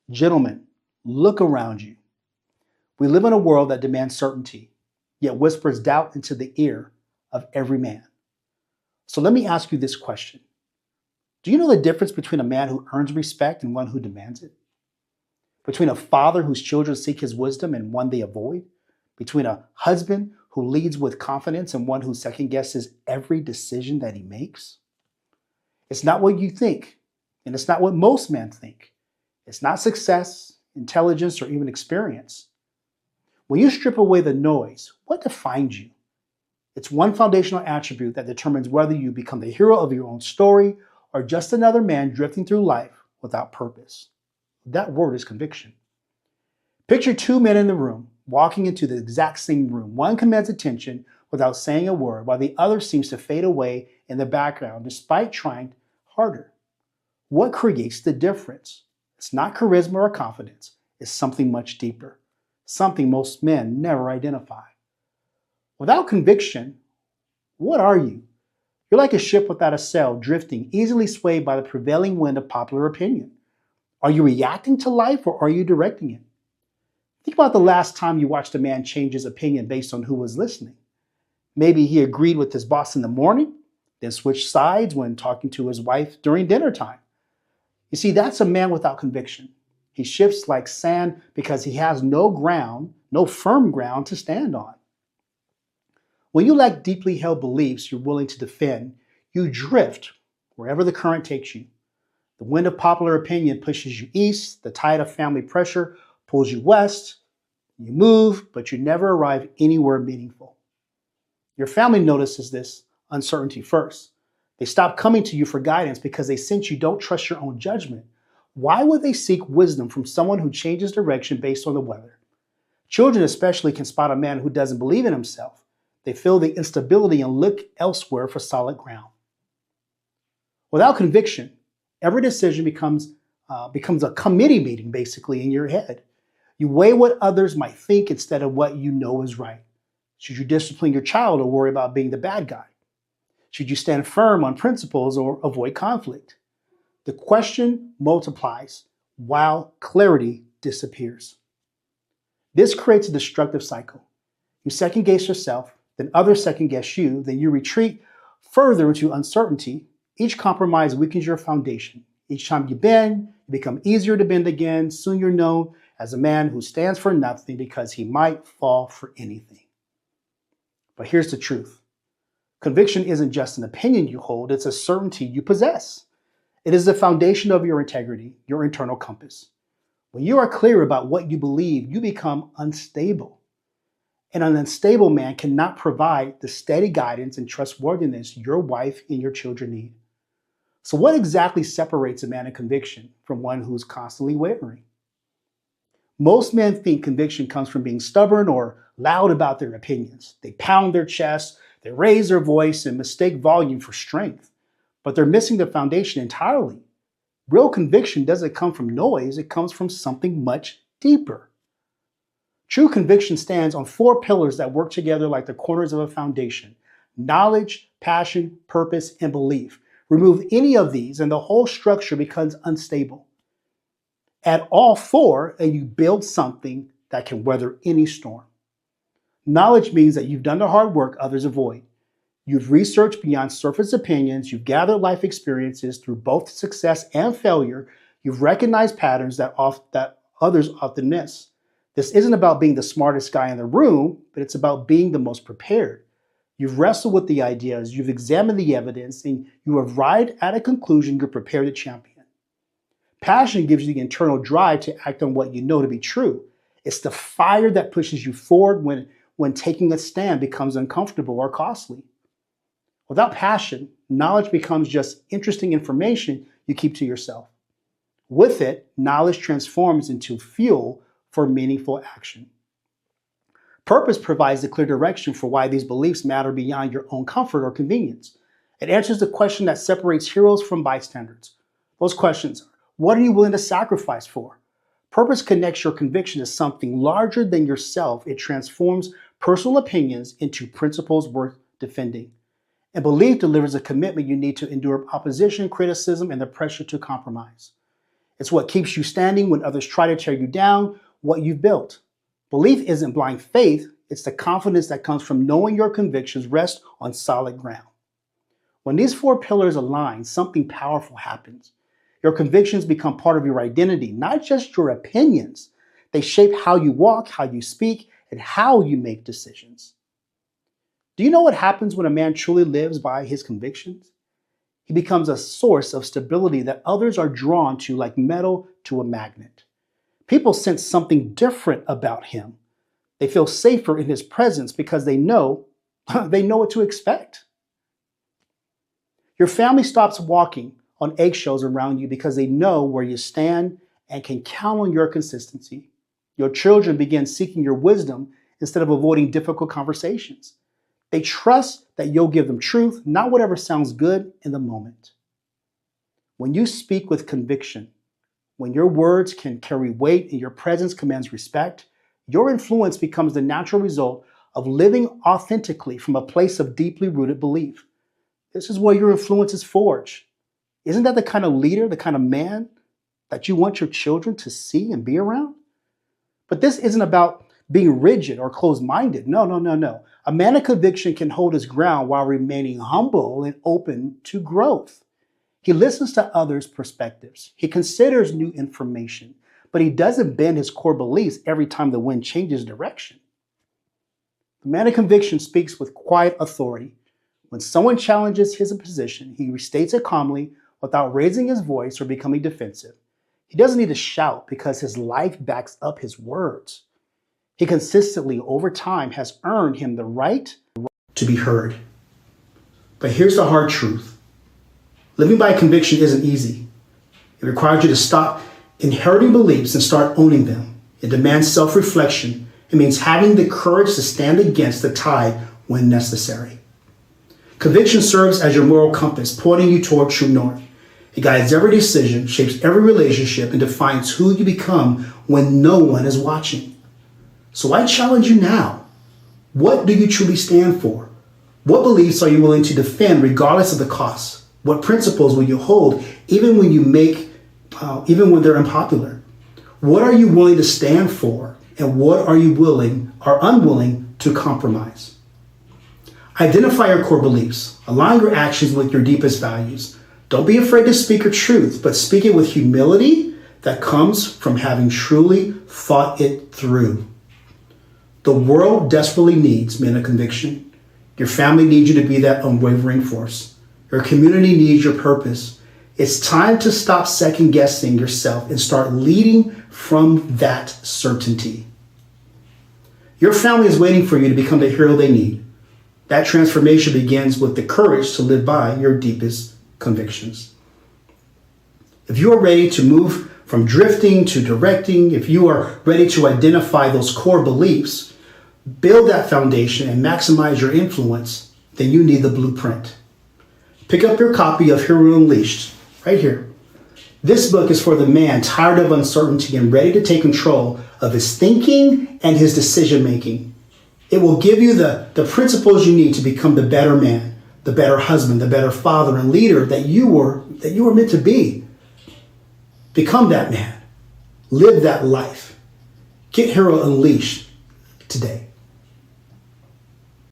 Gentlemen, look around you. We live in a world that demands certainty, yet whispers doubt into the ear of every man. So let me ask you this question. Do you know the difference between a man who earns respect and one who demands it? Between a father whose children seek his wisdom and one they avoid? Between a husband who leads with confidence and one who second guesses every decision that he makes? It's not what you think, and it's not what most men think. It's not success, intelligence, or even experience. When you strip away the noise, what defines you? It's one foundational attribute that determines whether you become the hero of your own story or just another man drifting through life without purpose. That word is conviction. Picture two men in the room, walking into the exact same room. One commands attention without saying a word, while the other seems to fade away in the background despite trying harder. What creates the difference? It's not charisma or confidence. It's something much deeper, something most men never identify. Without conviction, what are you? You're like a ship without a sail, drifting, easily swayed by the prevailing wind of popular opinion. Are you reacting to life or are you directing it? Think about the last time you watched a man change his opinion based on who was listening. Maybe he agreed with his boss in the morning, then switched sides when talking to his wife during dinner time. You see, that's a man without conviction. He shifts like sand because he has no ground, no firm ground to stand on. When you lack deeply held beliefs you're willing to defend, you drift wherever the current takes you. The wind of popular opinion pushes you east, the tide of family pressure pulls you west. You move, but you never arrive anywhere meaningful. Your family notices this uncertainty first. They stop coming to you for guidance because they sense you don't trust your own judgment. Why would they seek wisdom from someone who changes direction based on the weather? Children especially can spot a man who doesn't believe in himself. They feel the instability and look elsewhere for solid ground. Without conviction, every decision becomes a committee meeting basically in your head. You weigh what others might think instead of what you know is right. Should you discipline your child or worry about being the bad guy? Should you stand firm on principles or avoid conflict? The question multiplies while clarity disappears. This creates a destructive cycle. You second guess yourself, then others second guess you, then you retreat further into uncertainty. Each compromise weakens your foundation. Each time you bend, you become easier to bend again. Soon you're known as a man who stands for nothing because he might fall for anything. But here's the truth. Conviction isn't just an opinion you hold, it's a certainty you possess. It is the foundation of your integrity, your internal compass. When you are clear about what you believe, you become unstable. And an unstable man cannot provide the steady guidance and trustworthiness your wife and your children need. So what exactly separates a man of conviction from one who's constantly wavering? Most men think conviction comes from being stubborn or loud about their opinions. They pound their chest, they raise their voice, and mistake volume for strength. But they're missing the foundation entirely. Real conviction doesn't come from noise, it comes from something much deeper. True conviction stands on four pillars that work together like the corners of a foundation: knowledge, passion, purpose, and belief. Remove any of these, and the whole structure becomes unstable. Add all four, and you build something that can weather any storm. Knowledge means that you've done the hard work others avoid. You've researched beyond surface opinions, you've gathered life experiences through both success and failure, you've recognized patterns that others often miss. This isn't about being the smartest guy in the room, but it's about being the most prepared. You've wrestled with the ideas, you've examined the evidence, and you have arrived at a conclusion you're prepared to champion. Passion gives you the internal drive to act on what you know to be true. It's the fire that pushes you forward when taking a stand becomes uncomfortable or costly. Without passion, knowledge becomes just interesting information you keep to yourself. With it, knowledge transforms into fuel for meaningful action. Purpose provides the clear direction for why these beliefs matter beyond your own comfort or convenience. It answers the question that separates heroes from bystanders. Those questions are: what are you willing to sacrifice for? Purpose connects your conviction to something larger than yourself. It transforms personal opinions into principles worth defending. And belief delivers a commitment you need to endure opposition, criticism, and the pressure to compromise. It's what keeps you standing when others try to tear you down, what you've built. Belief isn't blind faith, it's the confidence that comes from knowing your convictions rest on solid ground. When these four pillars align, something powerful happens. Your convictions become part of your identity, not just your opinions. They shape how you walk, how you speak, and how you make decisions. Do you know what happens when a man truly lives by his convictions? He becomes a source of stability that others are drawn to like metal to a magnet. People sense something different about him. They feel safer in his presence because they know what to expect. Your family stops walking on eggshells around you because they know where you stand and can count on your consistency. Your children begin seeking your wisdom instead of avoiding difficult conversations. They trust that you'll give them truth, not whatever sounds good in the moment. When you speak with conviction, when your words can carry weight and your presence commands respect, your influence becomes the natural result of living authentically from a place of deeply rooted belief. This is where your influence is forged. Isn't that the kind of leader, the kind of man that you want your children to see and be around? But this isn't about being rigid or closed-minded. No. A man of conviction can hold his ground while remaining humble and open to growth. He listens to others' perspectives. He considers new information, but he doesn't bend his core beliefs every time the wind changes direction. The man of conviction speaks with quiet authority. When someone challenges his position, he restates it calmly without raising his voice or becoming defensive. He doesn't need to shout because his life backs up his words. He consistently, over time, has earned him the right to be heard. But here's the hard truth. Living by conviction isn't easy. It requires you to stop inheriting beliefs and start owning them. It demands self-reflection. It means having the courage to stand against the tide when necessary. Conviction serves as your moral compass, pointing you toward true north. It guides every decision, shapes every relationship, and defines who you become when no one is watching. So I challenge you now. What do you truly stand for? What beliefs are you willing to defend regardless of the cost? What principles will you hold even when they're unpopular? What are you willing to stand for? And what are you willing or unwilling to compromise? Identify your core beliefs. Align your actions with your deepest values. Don't be afraid to speak your truth, but speak it with humility that comes from having truly thought it through. The world desperately needs men of conviction. Your family needs you to be that unwavering force. Your community needs your purpose. It's time to stop second-guessing yourself and start leading from that certainty. Your family is waiting for you to become the hero they need. That transformation begins with the courage to live by your deepest convictions. If you are ready to move from drifting to directing, if you are ready to identify those core beliefs, build that foundation and maximize your influence, then you need the blueprint. Pick up your copy of Hero Unleashed right here. This book is for the man tired of uncertainty and ready to take control of his thinking and his decision making. It will give you the principles you need to become the better man, the better husband, the better father and leader that you were meant to be. Become that man. Live that life. Get Hero Unleashed today.